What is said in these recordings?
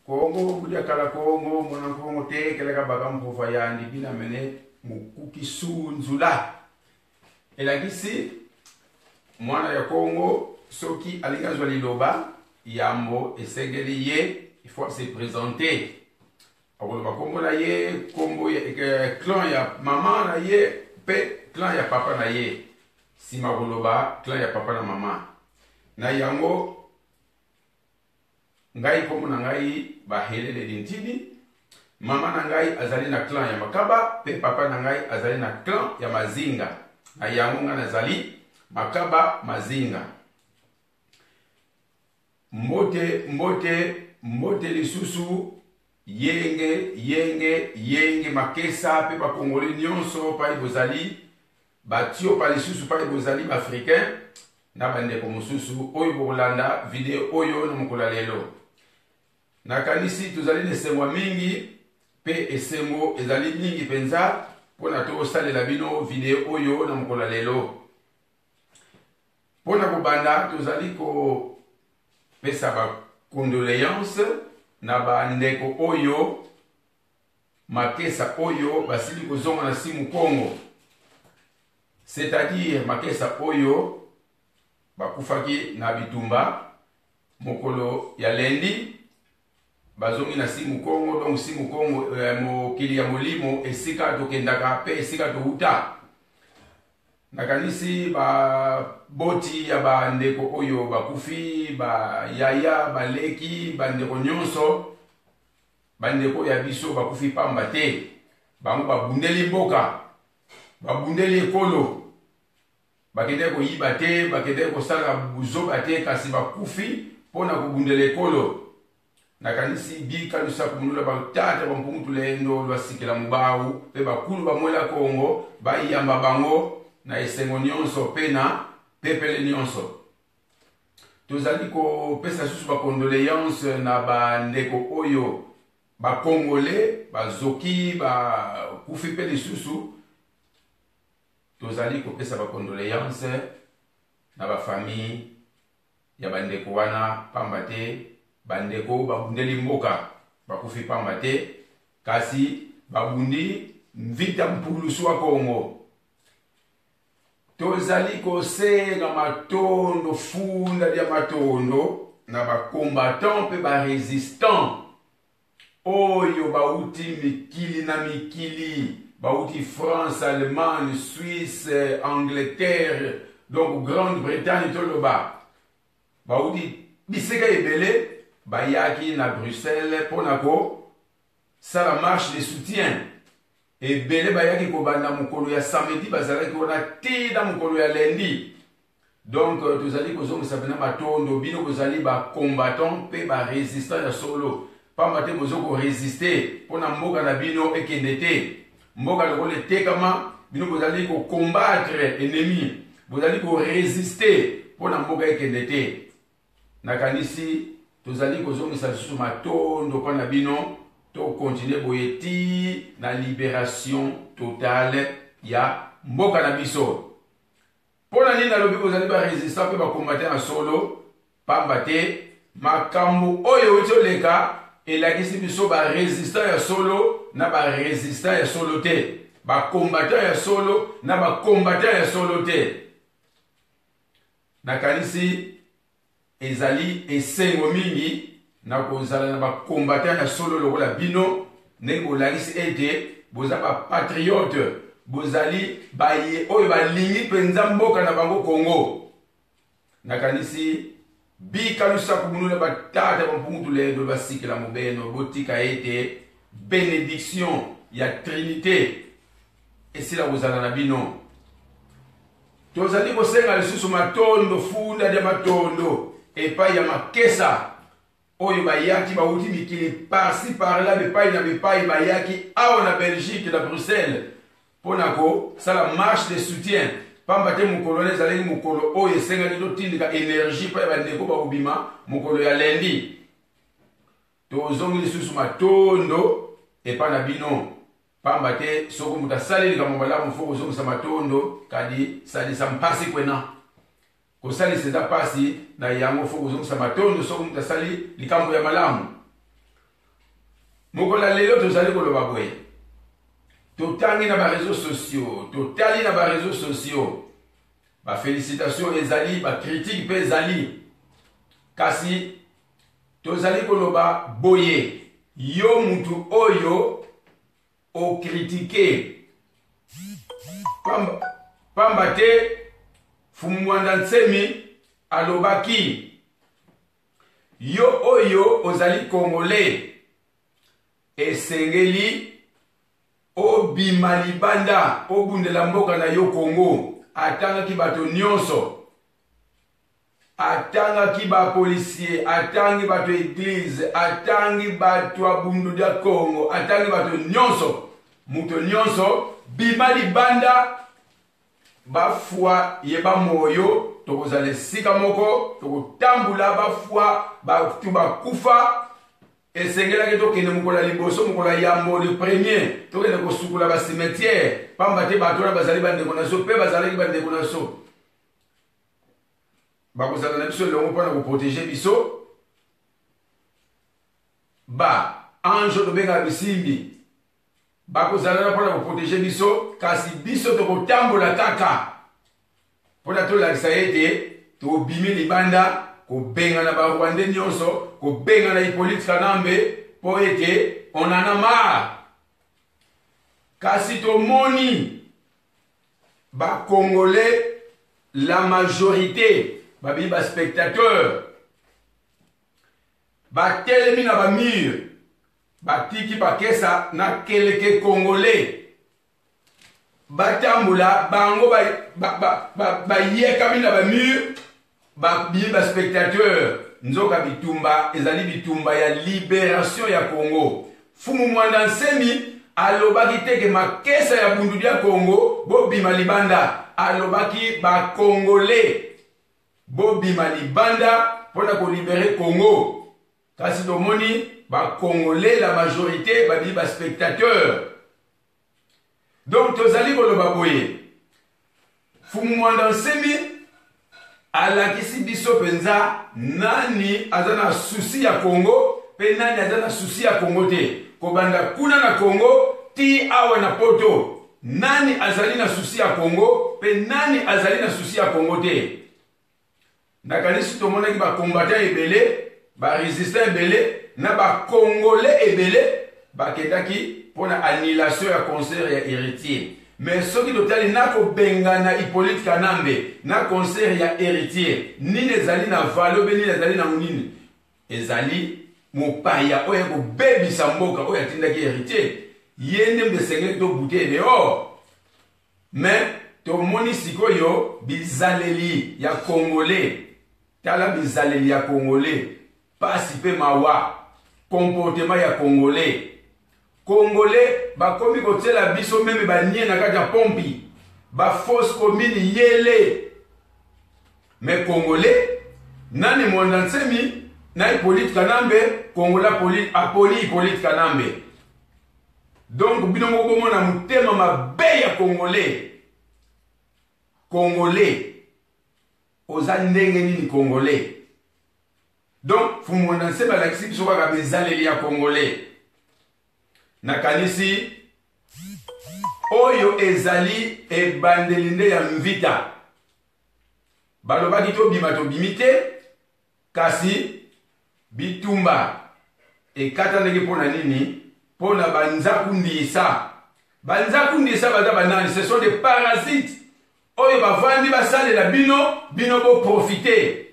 Kongo budia kala Kongo mona Kongo te keleka bakampo fayandi bina mene mukuki sunzula. Elakisi mwana ya Kongo soki alingazwa liloba yambo esengeli ye il faut se présenter. Akoloba Kongo na ye Kongo ya clan ya mama na ye pe clan ya papa na ye. Sima koloba clan ya papa na mama. Na yango ngai komo na ngai bahelele dintini, mama na ngai azali na clan ya Makaba, pe papa na ngai azali na clan ya Mazinga. Na yango nga nazali Makaba Mazinga. Mbote lisusu yenge makesa pe bakongole nyonso pa ibozali batio pa lisusu pa ibozali africain na bandeko mosusu oyo bokolanda video oyo na mokolo lelo. Nakanisi tozali nesengo mingi pe esengo ezali mingi penza pona tosalela bino video oyo na mokolo lelo. Pona kobanda tozali ko pesa ba condoléance na bandeko oyo makesa oyo basili kozonga na simu Kongo. C'est-à-dire makesa oyo bakufaki na bitumba mokolo ya lendi bazongi na simu Kongo. Donc simu Kongo mokili ya molimo esika tokendaka pe esika touta. Nakanisi ba boti ya bandeko oyo bakufi ba yaya baleki bandeko nyonso bandeko ya biso bakufi pamba te bango babundeli mboka babundeli ekolo bakende koyiba te bakende kosala buzoba te kasi bakufi pona kobundela ekolo. Nakanisi bikalusa kumunula batata bampungutu lendo lwasikela mubau pe bakulu bamwela Kongo bayamba bango na esengo nyonso pena pepele nyonso. Tozali ko pesa susu ba condoléance na bandeko oyo ba Congolais bazoki ba kufi pele susu. Tozali ko pesa ba condoléance na ba famille ya bandeko wana pamba te bandeko babundeli mboka bakufi pamba te kasi babundi mvita mpulusu wa Kongo. Tozali kosenga matondo funda ya matondo na ba combattant pe ba résistant oyo bauti mikili na mikili bauti France, Allemagne, Suisse, Angleterre, donc Grande-Bretagne toloba bauti biseka ebele bayaki na Bruxelles ponako sala marche de soutien. Ebele bayaki kobanda mokolo ya samedi bazalaki kona te na mokolo ya lendi. Donc tozali kozongisa pena matondo bino kozali ba combattant pe ba résistant ya solo pamba te bozoko résister pona mboka na bino ekende te mboka lokole tekama bino bozali ko combattre ennemi bozali ko résister pona mboka ekende te. Nakanisi tozali kozongisa susu matondo pona bino to continuer boyeti na libération totale ya mboka na biso. Pona nini nalobi kozali ba résistant pe ba combattant en solo pamba te makambo oyo otoleka elakisi biso ba résistant ya solo na ba résistant ya solo te ba combattant ya solo na ba combattant ya solo te. Nakanisi ezali esengo mingi na kozala na ba combattant ya solo lokola bino ndenge bolakisi ete boza ba patriote bozali baye oyo balingi penza mboka na bango Kongo. Nakanisi bikalusa kumunula batata bampungutu lendo basikela mobeno botika ete bénédiction ya Trinité esila kozala na bino. Tozali kosenga lisusu matondo funda ya matondo epai ya makesa oyo bayaki bauti mikili parsi parla bepai na bepai bayaki awa na Belgique na Bruxelles ponako sala marche de soutien pamba te mokolo ezalaki mokolo oyo esengaki totindika énergie pa bandeko bakobima mokolo ya lendi. Tozongi lisusu matondo epa na bino pamba te soko mutu asaleli likambo malamu fo kozongisa matondo kadi salisa mpasi kwena kosalisa eza pasi na yango fo kozongisa matondo soko mutu asali likambo ya malamu. mokola lelo tozali koloba boye totangi na ba réseaux sociaux totali na ba réseaux sociaux ba félicitations ezali ba critique pe ezali kasi tozali koloba boye yo mutu oyo o critiquer pamba te Fumwanda Nsemi alobaki yo oyo ozali Congolais esengeli obima libanda obundela mboka na yo Congo atangaki bato nyonso atangaki ba policier atangi bato église atangi bato abundu dia Congo atangi bato nyonso muto nyonso bima libanda bafwa yeba moyo tokozala sika moko tokotambula bafwa batu bakufa esengelaki tokende mokola liboso mokola yambo le premier tokende kosukula ba cimetière pamba te bato na bazali bandeko na so mpe bazalaki bandeko na so bakozala na biso elongo mpona koprotege biso ba ange tobenga bisimbi bakozala na mpona koprotege biso kasi biso tokotambola kaka mpona tolakisa ete tobimi libanda kobenga na barwande nyonso kobenga na Hippolyte Kanambe mpo ete on en a marre kasi tomoni Congolais la majorité babi ba spectateur batelemi na bamur batiki bakesa na keleke Congolais batambula bango bayekami na bamur babi ba spectateur nzoka bitumba ezali bitumba ya libération ya Congo Fumwanda Nsemi alobaki teke makesa ya bundu dia Congo bobima libanda alobaki ba Congolais bobima libanda pona ko libérer Congo kasi tomoni ba Congolais la majorité babi ba spectateur donc tozali koloba boye Fumwanda Nsemi alakisi biso penza nani azana souci ya Congo pe nani azana souci ya Congo te kobanda kuna na Congo ti awa na poto nani azali na souci ya Congo pe nani azali na souci ya Congo te nakanisi tomonaki ba combattant ebele ba résistant ebele na ba Congolais ebele bakendaki pona annulation ya concert ya héritier mais soki totali na kobengana Hippolyte Kanambe na concert ya héritier nini ezali na valo be nini ezali na munini ezali mopaya oyo kobebisa mboka oyo atindaki héritier ye nde mbesengeli tobute dehors mais tomoni sikoyo bizaleli ya Congolais tala bizaleli ya Congolais pasi pe mawa comportement ya Congolais bakomi kotela biso meme banie na kati ya pompi ba fausse commune yele mais Congolais nani Mwanda Nsemi na Hippolyte Kanambe Congolais apoli Hippolyte Kanambe donc bino moko mona mutema mabe ya Congolais oza ndenge nini Congolais donc Fumwanda Nsemi alakisi biso kaka bezaleli ya Congolais nakanisi oyo ezali ebandeli nde ya mvita balobaki tobimi te kasi bitumba ekatanaki mpona nini mpona banzaku ndisa baza banani ce sont des parasites oyo bavandi basalela bino boprofite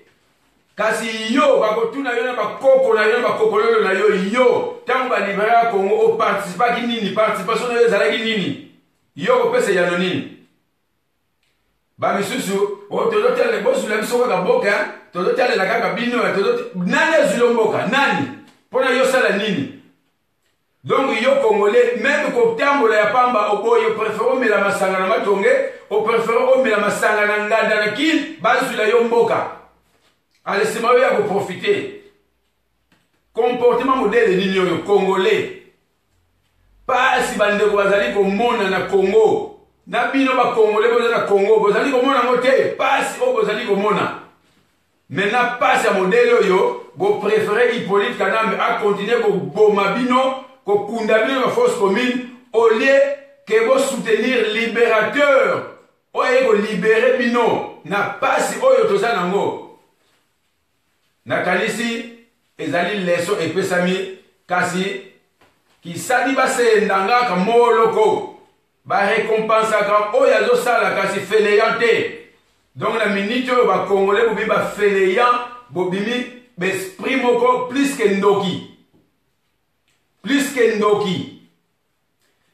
kasi yo bakotuna yo na bakoko na yo na bakokololo na yo tango balibere ya Congo oparticipaki nini participation na yo ezalaki nini yo kopesa yano nini bamisusu tozotala bosula biso kaka boka tozotalela kaka bino nani azwili mboka nani mpona yo sala nini donc yo Congolais même kotambola ya pamba oboye opréfère omela masanga na matonge opréfère omela masanga na nganda na kili bazwila yo mboka alesema oyo ya koprofite comportement modèle nini oyo Congolais pasi bandeko bazali komona na Congo na bino ba Congolais boza na Congo bozali komona ngo te pasi oyo bozali komona maintenant pasi ya modèle oyo bo préféré Hippolyte Kanambe a continuer koboma bino kokunda bino ba force commune au lieu que vous soutenir libérateur oye ko libérer bino na pasi oyo toza nango na kalisi ezali leso epesami kasi kisali basendanga ka moloko ba récompense ka oyo azosala kasi fainéante. Donc la minute oyo ba congolais bobi ba fainéant bobimi besprit moko plus que ndoki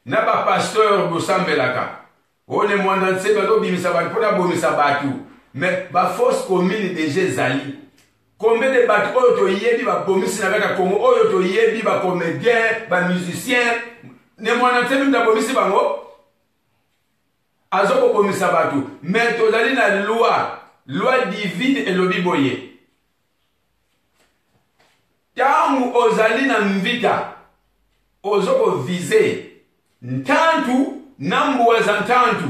na ba pasteur bosambelaka one mwanda nse bato bimisa batu pona bomisa batu mais ba force commune déjà ezali combien de batu oyo toyebi ba bomisi na kata Congo oyo toyebi ba comédien ba musicien ne mwanda nse bimisa bomisi bango azoko bomisa batu mais tozali na loi divine elobi boye tangu ozali na mvita ozoko viser ntantu na mbwaza ntantu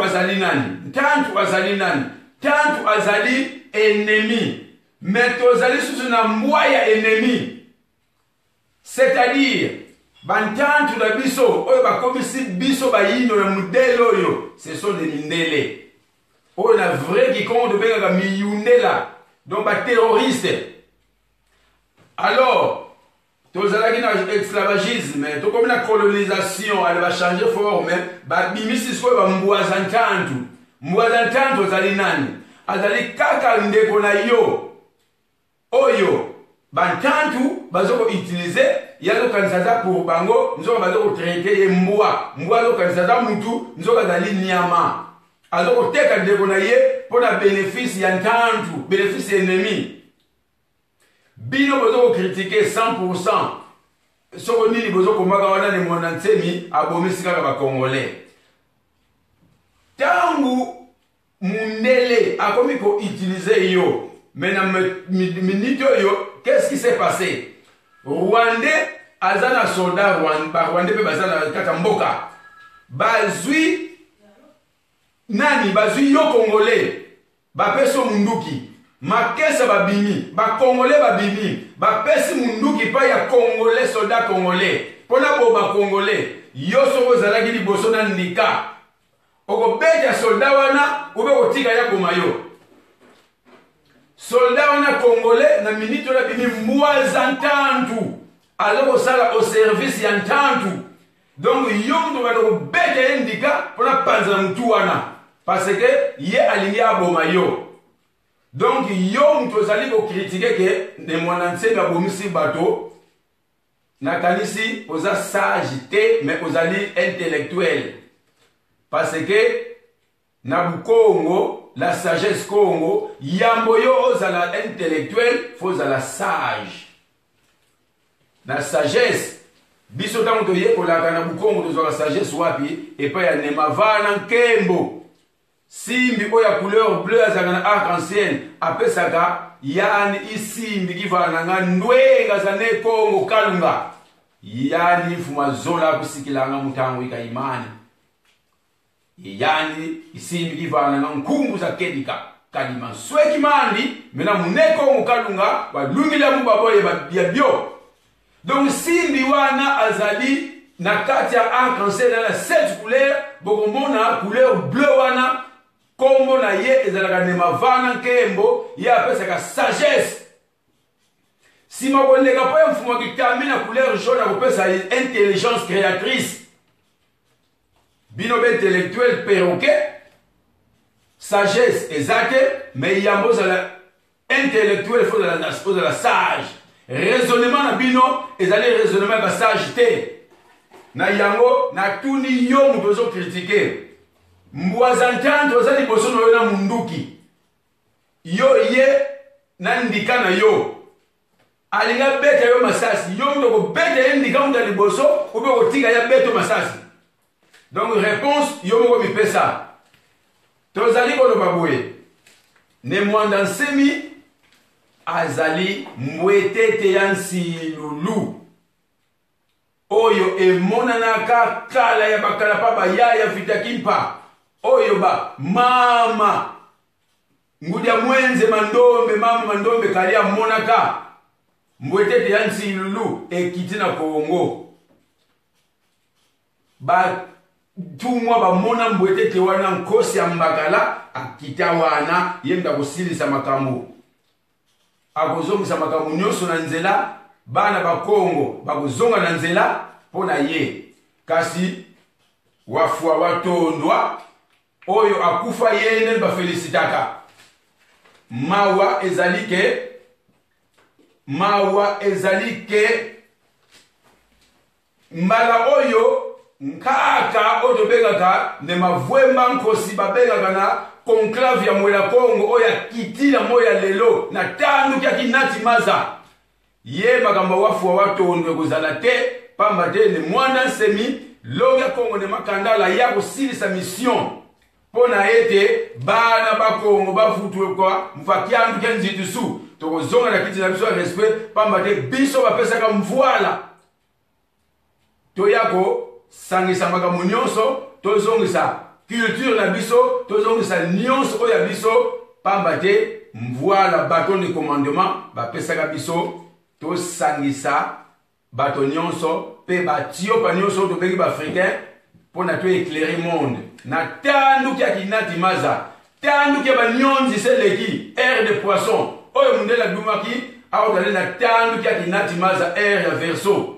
azali nani ntantu azali nani tantu azali ennemi mais tozali susu na mbwaya ennemi c'est-à-dire bantantu na biso oyo bakomisi biso bayino na mudele oyo ce sont des mindele oyo na vrai kikongo tobengaka miyundela donc baterroriste. Alors tozalaki na esclavagisme tokomi na colonisation ale bachange forme babimisi sikoyo bambwaza ntantu azali nani azali kaka ndeko na yo oyo bantantu bazoko utiliser yazokanisa za pour bango nzoko bazoko traiter ye mbwa azokanisa za mutu nzoko azali nyama azoko teka ndeko na ye mpona bénéfice ya ntantu bénéfice ennemi. Bino bozo critiquer 100%. Soko nini bozo komaka wana ni mwana nsemi abomisi kaka ba congolais. Tangu mundele akomi ko utiliser yo. Mais na minute yo, qu'est-ce qui s'est passé? Rwandais azana soldat Rwandais pe bazana kaka mboka. Bazui nani bazui yo congolais. Bapeso munduki. Makesa babimi, ba congolais babimi, ba pesi munduki pa ya congolais soldat congolais. Pona bo ba congolais, yo soko zalaki liboso na ndika. Oko beja soldat wana ube kotika ya komayo. Soldat wana congolais na minute la bimi mwaza ntantu. Aloko sala au service ya ntantu. Donc yo ndo ba beja ndika pona panza mtu wana. Parce que ye alingi abomayo. Donc, yo mtozali ko critiquer que ne mwananse ba bomisi bato na kanisi oza sage te mais ozali intellectuel. Parce que na Congo, la sagesse Congo, yambo yo ozala intellectuel, faut la sage. Na sagesse biso tango to ye ko la kana Congo to la sagesse wapi et pa ya nemavana nkembo. Simbi oya couleur bleu azana arc-en-ciel apesaka yani isimbi kivana nga ndwenga zane Kongo kalunga yani fuma zola kusikilanga mutango ika imani yani isimbi kivana nga nkungu za kedika kalima sweki mandi mena muneko kalunga balungila mubaboye ya bio. Donc simbi wana azali na kati ya arc-en-ciel na 7 couleurs bokomona couleur bleu wana kombo na ye ezalaka nemavana nkembo ye apesaka sagesse. Si makoleka po ya mfumo kitami na couleur jaune akopesa intelligence créatrice bino be intellectuel perroquet sagesse ezate mais yambo zala intellectuel faut de la sage. Raisonnement na bino ezali raisonnement ba sage te na yango na tuni yo mutozo critiquer mbwaza ntantu ozali boso no na munduki yo ye na ndika na yo alinga beta yo masasi yo ndoko beta ye ndika ndali boso ube kotika ya beto masasi. Donc réponse yo moko mipesa tozali kono baboye ne mwanda nsemi azali mwetete ya nsilulu oyo emonanaka kala ya bakala pa bayaya fitakimpa oyo ba mama ngudia mwenze mandombe mama mandombe kalia monaka mbwetete ya Nsilulu ekiti na Congo batumwa bamona mbwetete wana nkosi ya Mbakala akita wana yenda kosilisa makambo akozongisa makambo nyonso na nzela bana ba Congo bakozonga na nzela pona ye kasi wafua watondwa oyo akufa yene bafelicitaka mawa ezalike mbala oyo nkaka oyo tobengaka ne mavwemba nkosi babengaka na conclave ya mwela Congo oyo akitila moya lelo na tanduki akinati maza ye makambo wafua watondwe kozala te pamba te ne mwana nsemi longi ya Congo ne makandala ya kosilisa mission pona ete bana ba Congo bafutwe kwa mfakiandu ke nzitusu tokozonga na kiti na biso ya respect pamba te biso bapesaka mvuala toyako sangisa makambo nyonso tozongisa culture na biso tozongisa nyonso oya biso pamba te mvuala baton de commandement bapesaka biso tosangisa bato nyonso pe batio pa nyonso tobengi baafricain pona to éclairer monde na tanduki ya kinati maza tanduki ya banyonzi seleki air de poisson oyo mundela dumaki aotale na tanduki ya kinati maza air ya verso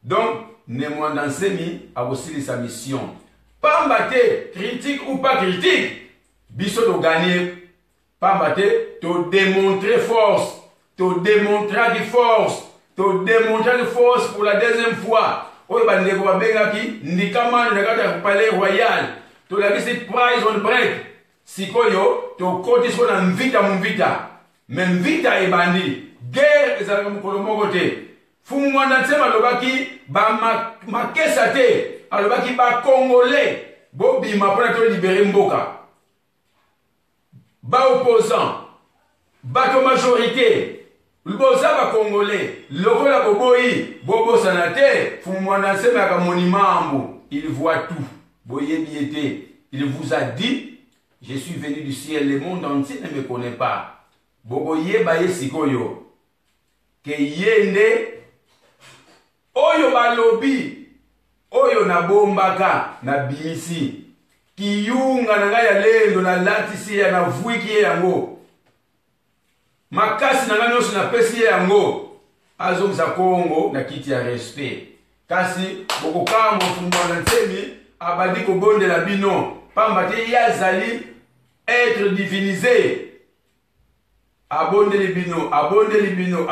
donc ne mwanda nsemi akosilisa mission pamba te critique ou pas critique biso to gagner pamba te to démontrer force to démontrer de force pour la deuxième fois oyo bandeko babengaki ndikamano na kati ya palais royal tolakisi prize on break sikoyo tokoti siko na mvita me mvita ebandi guerre ezalaka mokolo moko te fumu mwanda nsema alobaki makesa te alobaki bakongole bobima mpona tolibere mboka baopposant bato majorité boza bakongole lokola boboyi bobosana te fumu mwanda nsema yaka monimambu il voit tout boyebi ete il vous a dit je suis venu du ciel le monde entier ne me connaît pas boboyeba ye sikoyo ke yende oyo balobi oyo nabombaka na bimisi kiyunga na ngai ya lendo na latisi ya na vuiki ye yango makasi na ngai nyonso napesi ye yango azongisa Congo na kiti ya respect kasi bokokama mfumbwana nsemi abandi kobondela bino pamba te ye azali être divinisé abondeli bino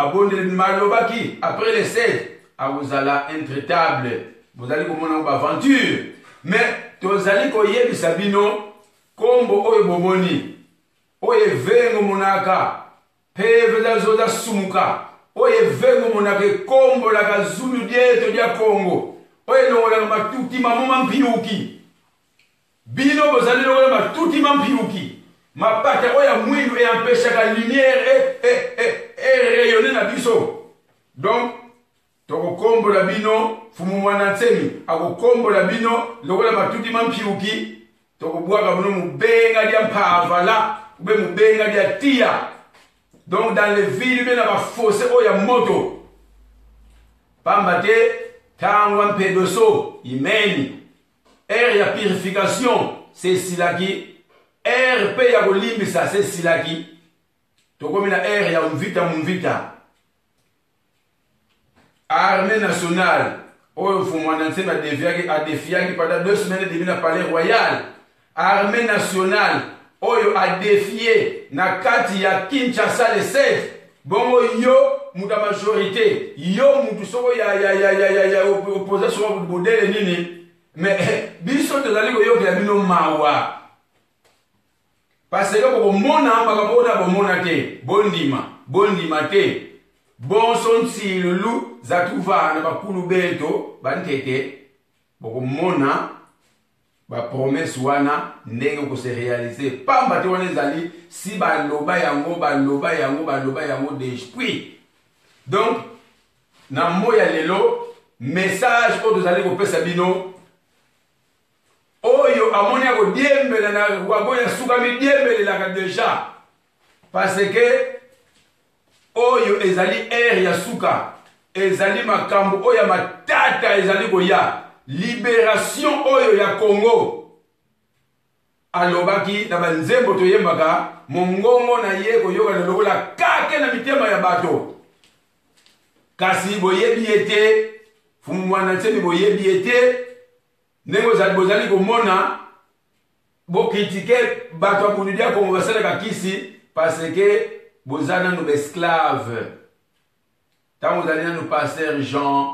malobaki après les 7 akozala intraitable bozali komona baaventure mais tozali koyebisa bino kombo oyo bomoni oyo evengo monaka peve zoza sumuka oyo evengo monaka ekombolaka zulu dieto dia Congo oyo elongolaka matuti mamoma mpiuki bino bozali longola matuti mampiuki mapata oyo ya mwindu eyampeshaka lumière rayonner na biso donc tokokombola bino fumu mwana nsemi akokombola bino lokola matuti mampiuki tokobwaka bino mubenga dia mpavala ube mubenga dia tia donc dans les villes bien na bafosse oyo ya moto pamba te tangwa mpedoso imeni air ya purification c'est silaki air pe ya kolimbisa c'est silaki tokomi na air ya mvita armée nationale oyo fumwana nsema adefiaki pendant 2 semaines demi na palais royal armée nationale oyo adefie na kati ya Kinshasa le 7 bongo yo muta majorité yo mutu soko ya opposé soko bodele nini mais biso tozali koyokela bino mawa parce que bokomona makambo na bomona te bondima te bonso Nsilulu zatuvana bakulu beto bantete bokomona ba promesse wana ndenge ko se réaliser pamba te wana ezali si baloba yango d'esprit donc na moya lelo message oyo tozali kopesa bino oyo amoni ya kodiembela na wago ya sukami diembelelaka déjà parce que oyo ezali ere ya suka ezali makambo oyo ya matata ezali koya libération oyo ya Congo alobaki na banzembo toyembaka mongongo na ye koyoka na lokola kake na mitema ya bato kasi boyebi ete fumu mwana nsemi boyebi ete ndenge bozali komona bokritike bato ya bunidi ya Congo basalaka kisi parce que bozali nanu baesclave ntango ozali nanu paster Jean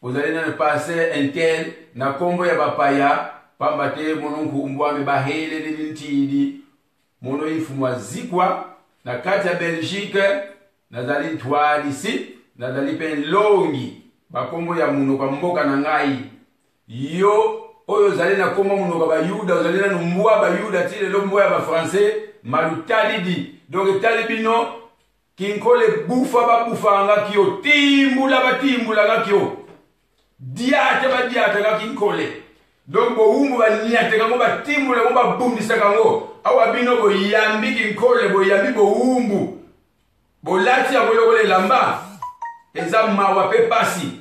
ozali nanu paster intel na kombo ya bapaya pamba te mono nkumbwame baheleleli ntidi mono ifumu azikwa na kati ya Belgique nazali twalisi nazali mpe longi bakombo ya munoka mboka na ngai yo oyo ozali na kombo munoka bayuda ozali nanu mbwa bayuda ti lelo mbwa ya bafrançais malutalidi donc etali bino kinkole bufa babufanga kio timbula batimbulanga kio diate badiatanga kinkole donc bohumbu baniatekango batimbula ngo babundisaka awa bino boyambi kinkole boyambi bohumbu bolati yango lokola elamba eza mawa pe pasi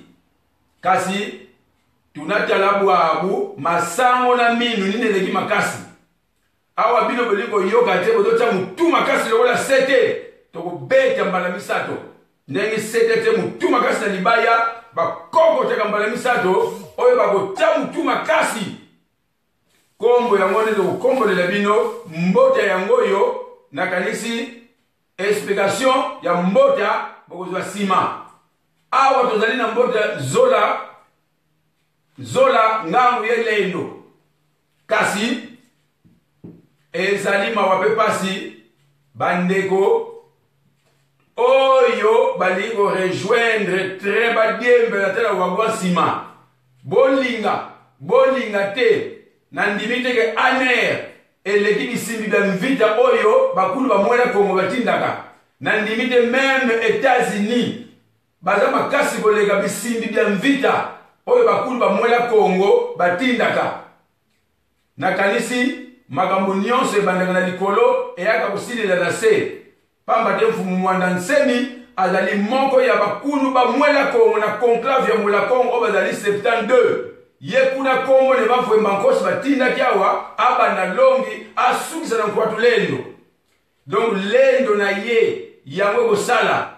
kasi tunatala bwabu masango na minu nini eleki makasi awa bino bolingi koyoka te bozotya mutu makasi lokola sete tokobeta mbala misato ndenge sete te mutu makasi na libaya bakokoteka mbala misato oyo bakotya mutu makasi kombo yango nde tokokombolela bino mbota yango oyo nakanisi explication ya mbota bokozwa nsima awa tozali na mbota zola ngambu yelendo kasi ezali mawa pe pasi bandeko oyo bali ko rejoindre très badiembe na tela wagwa nsima bolinga te na ndimi teke aner eleki bisimbi bya mvita oyo bakulu bamwela Kongo batindaka na ndimi te meme États-Unis baza makasi koleka bisimbi bya mvita oyo bakulu bamwela Kongo batindaka nakanisi makambo nyonso ebandaka na likolo eyaka kosilela na se pamba te mfumu mwanda nsemi azali moko ya bakulu bamwela Kongo na conclave ya mwela Kongo oyo bazali 72 ye kuna Kongo ne bafwemba nkosi batindaki awa abanda longi asukisa na nkwatu lendo donc lendo na ye yango ekosala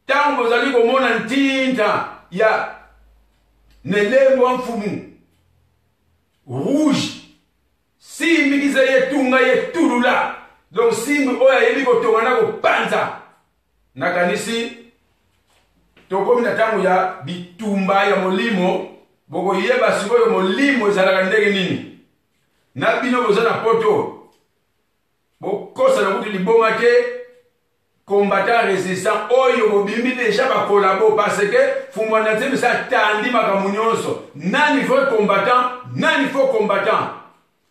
ntango bozali komona ntinta ya nelembo wa mfumu rouge simbi kiza yetunga yetulula donc simbi oyo ayebi kotonga na kopanza nakanisi tokomi na ntango ya bitumba ya molimo bokoyeba sikoyo molimo ezalaka ndenge nini na bino boza na poto bokosana kuti libonga te combattant résistant oyo bobimbi deja bakolabo parce que fumwana nzembe sa tandi makambo nyonso nani faut combattant nani faut combattant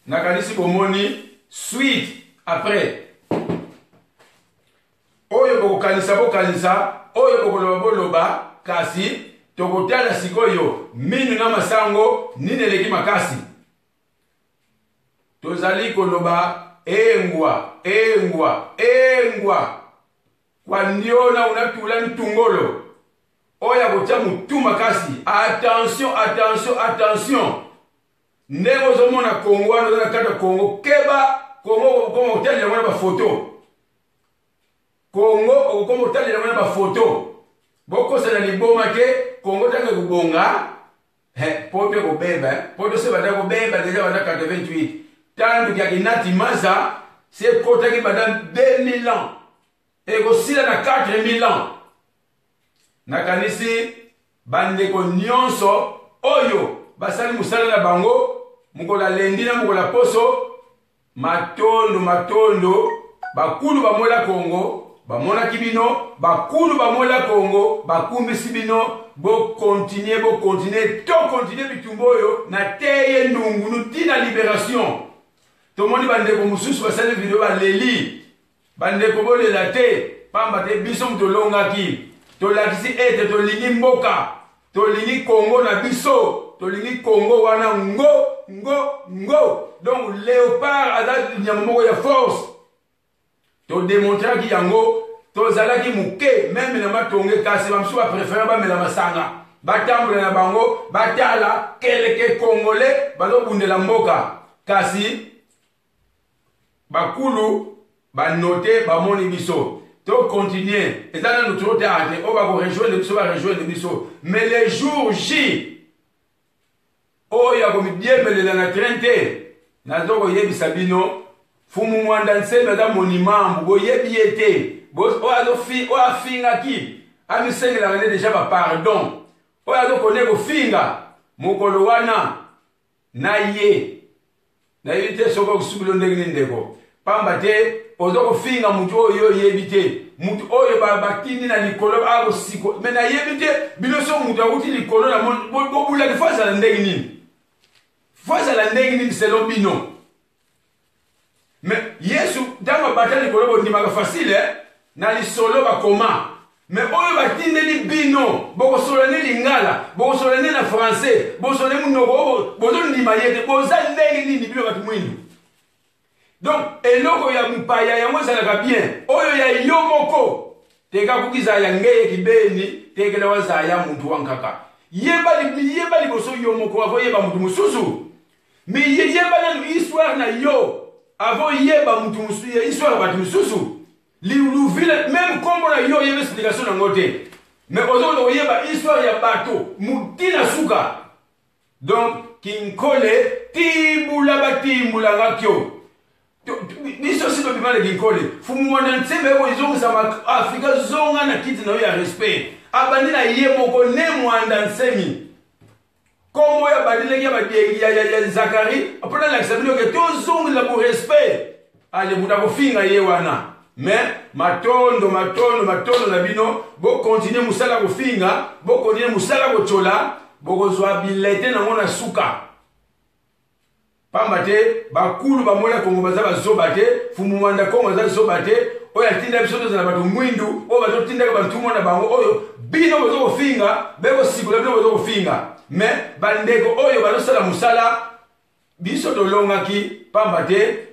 nakanisi bomoni suite après oyo bokokanisa oyo bokoloba kasi tokotala sikoyo minu na masango nini eleki makasi tozali koloba engwa kwa ndiona unatula ntungolo oya kotya mutu makasi attention ndenge ozomona Kongo wana oza na kati ya Kongo keba Kongo okokoma kotalela yango na bafoto Kongo okokoma kotalela yango na bafoto bokosana liboma ke Kongo tange kubonga po mpe kobeba po tose banda kobeba deja banda 88 tandu kia kinati maza se kotaki banda 2000 ans ekosila na 4000 ans nakanisi bandeko nyonso oyo basali musala na bango mukola lendi na mukola poso matondo bakulu bamwela Kongo bamonaki bino bakulu bamwela Kongo bakumbisi bino bokontinue tokontinue bitumba oyo na teye ndungunu tina libération tomoni bandeko mosusu basali video baleli bandeko bolela te pamba te biso mutolongaki tolakisi ete tolingi mboka tolingi Kongo na biso tolingi Kongo wana ngo donc léopard aza nyama moko ya force to démontraki yango tozalaki muke même na matonge kasi bamsu ba préférer ba mela masanga batambula na bango batala keleke congolais balobundela mboka kasi bakulu banote bamoni biso to continuer ezala nous trop tard on va rejoindre biso ba rejoindre biso mais les jours J oya ko midiemelela na 30 nazoko yebisa bino fumu mwanda nsembe da monument boyebi ete oya finga ki amisengela ngene déjà ba pardon oya zo kone ko finga mokolo wana na ye na yite soko kusubilo ndenge ndeko pamba te ozoko finga mutu oyo yebite mutu oyo bakini na likolo ako siko me na yebite bino so mutu akuti likolo na bobula difasa la ndenge nini fasa la ndenge nini selon bino mais Yesu dans batali likolo bondimaka facile na lisolo bakoma mais oyo batindeli bino bokosolane lingala bokosolane na français bosolane munoko bozondima yete boza ndenge nini bino batu mwindu donc eloko ya mupaya yango ezalaka bien oyo ya yo moko teka kukiza ya ngeye kibeni tekela wazaya muntu wankaka yeba liboso yo moko avo yeba muntu mususu mi yeba na histoire na yo avo yeba muntu mususu histoire batu mususu Vile, même comme on a eu une explication dans notre côté. Mais aujourd'hui, il y a une histoire de bateau. Moutina Souka. Donc, Kinkole, Timbula Batimbula Rakio. Biso si tobima le Kinkole. Fumwana Ntsebe, ils ont sa Afrika zonga na kiti na ya respect. Abandi na ye moko ne mwanda nsemi. Comme ya badile ya Zakari, après l'acceptation que tout zonga la pour respect. Allez, vous avez finga ye wana. Mais matondo na bino bo continuer musala ko finga bo continuer musala ko chola bo ko zwa bilete na mona suka pambate bakulu ba mola kongo baza bazobate fumu wanda kongo baza zobate oya tinda biso to za batu mwindu o bazo tinda ka bantu mona bango oyo bino bazo ko finga beko sikula bino bazo ko finga mais bandeko oyo bazo sala musala biso to longaki pambate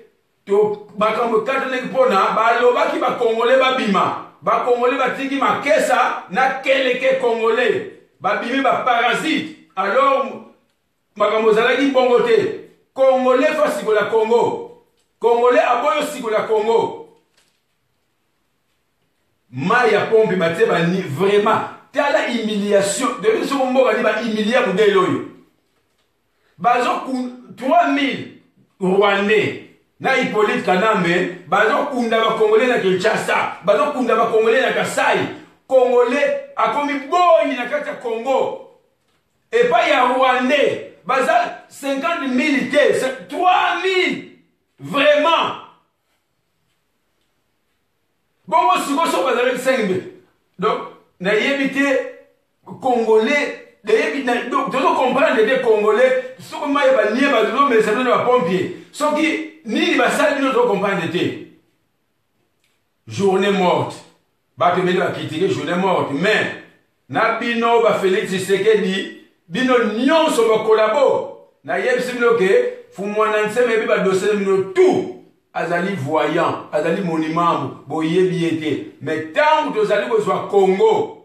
to bakambo katolika pona balobaki bakongole babima bakongole batiki makesa na keleke congolais babimi baparasite alors makambo zalaki bongo te congolais fa sikola Congo congolais aboyo sikola Congo maya pompe bate bani vraiment tala humiliation de ce mboka ni ba humilier modèle oyo bazo 3000 rwandais na Hippolyte Kanambe bazo kunda ba congolais na Kinshasa bazo kunda ba congolais na Kasai congolais akomi boyi na kati ya Congo et pas ya rwandais baza 50 militaires 3000 vraiment bon siko so bazale 5000 donc na yebite congolais donc tu dois comprendre les congolais ce que moi ba nie ba do mais ça donne ba pompier ce qui ni ba sali bino to comprendre te journée morte ba te mena critiquer journée morte mais na bino ba Félix Tshisekedi bino nyonso ba collabo na yebisi bino ke fu mwana nseme bi ba dossier bino tout azali voyant azali monument bo yebi ete mais tant que tozali ko zwa Congo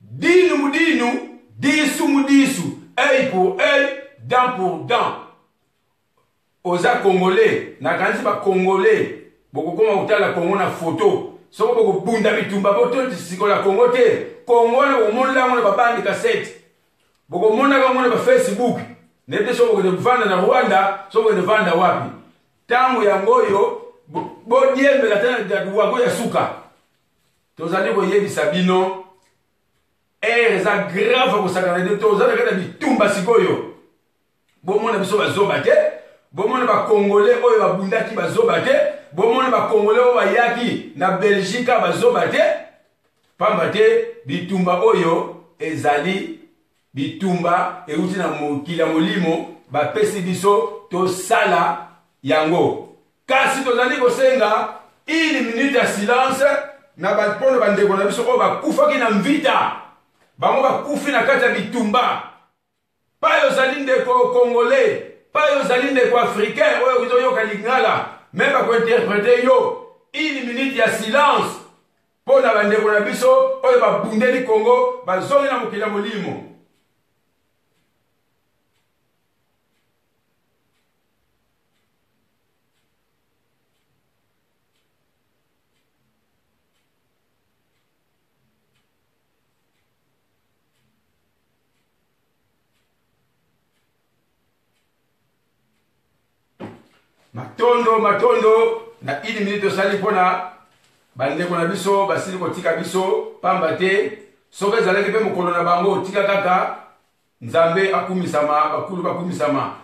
dinu mudinu disu mudisu œil pour œil dent pour dent oza congolais na kanisi ba congolais boko koma utala Congo na photo soko boko bunda bitumba boto sikola Congo te Congo na omonla ngona ba bandi cassette boko mona ngona ba Facebook nete soko de vanda na Rwanda soko de vanda wapi tangu ya ngoyo bo diembe la tena de wago ya suka tozali ko yebi sabino eza grave ko sakana de tozali ka bitumba sikoyo bo mona biso bazoba te bomona ba congolais oyo babundaki bazoba te bomona ba congolais oyo bayaki na Belgique bazoba te pamba te bitumba oyo ezali bitumba euti na mokila molimo bapesi biso tosala yango kasi tozali kosenga une minute ya silence na bapono bandeko na biso oyo bakufaki na mvita bango bakufi na kati ya bitumba pa yozali ndeko congolais pas aux alliés africains, ils ont lingala, même à interpréter yo, une minute de silence, mpo na bandeko na biso oyo babundeli Congo bazongi na mokili ya molimo. Matondo na ili minute sali pona bandeko na biso basili kotika biso pamba te soki ezalaki mpe mokolo na bango tika kaka nzambe akumisama bakulu bakumisama.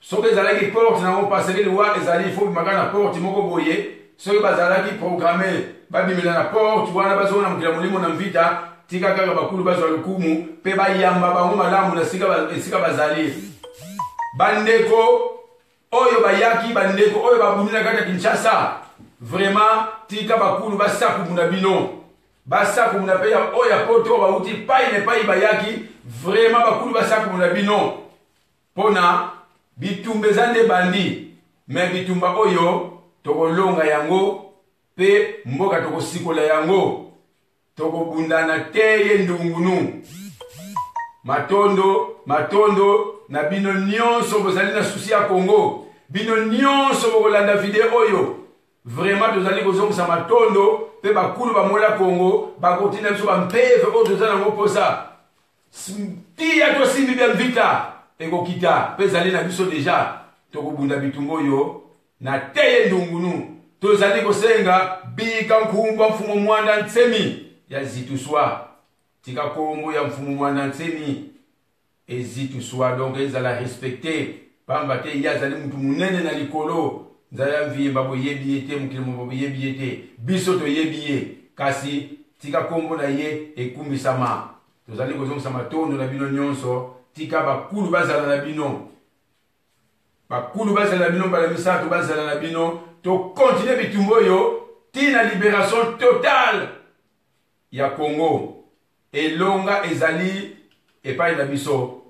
Soki ezalaki porte nango paseke liwa ezali ifo bimaka na porte moko boye soki bazalaki programme babimela na porte wana bazonga na mokili ya molimo na mvita tika kaka bakulu bazwa lokumu mpe bayamba bango malamu na esika bazali. Bandeko oyo bayaki bandeko oyo babundi na kati ya Kinshasa vraiment tika bakulu basaku muna bino basaku muna pe ya oyo poto bauti pai ne pai bayaki vraiment bakulu basaku muna bino pona bitumbe zande bandi me bitumba oyo tokolonga yango pe mboka tokosikola yango tokobundana te ye ndungunu. Matondo na bino nyonso bozali na susi ya Congo bino nyonso bokolanda video oyo vraiment tozali kozongisa matondo pe bakulu bamola Congo bakotina biso bampeve oyo tozali nango posa tia tosimbi bya mvita ekokita pe ezali na biso deja tokobunda bitumba oyo na te ye ndungunu. Tozali kosenga bika nkumba mfumo mwanda ntsemi ya zituswa tika kombo ya mfumu mwana nsemi ezitu swa donc ezala respecté pamba te yazali mutu munene na likolo nzaya mvimba boyebi ete mukili mo boyebi ete biso to yebiye kasi tika kombo na ye ekumbisama. Tozali kozongisa matondo na bino nyonso tika bakulu bazala na bino bala misato bazala na bino to continue bitumbo oyo tina libération totale ya Congo. Elonga ezali epai na biso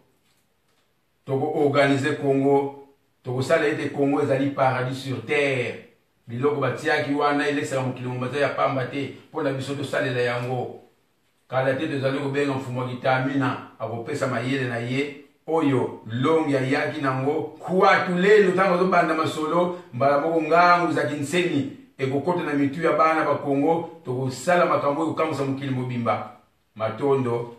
toko organiser Congo toko sala ete Congo ezali paradis sur terre biloko batiaki wana elesaka mokili mobaza ya pamba te mpo na biso tosalela yango kala te tozali kobenga mfumu kitamina akopesa mayele na ye oyo longi ayaki nango kwatu lelo ntango azobanda masolo mbala moko ngangu za kinseni ekokota na mitu ya bana ba Congo tokosala makambo ekokamwisa mokili mobimba. Matondo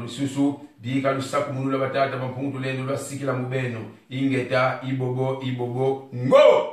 lususu bika lusaku munula batata bampungu tulendo lwa sikila mubeno ingeta ibobo ngo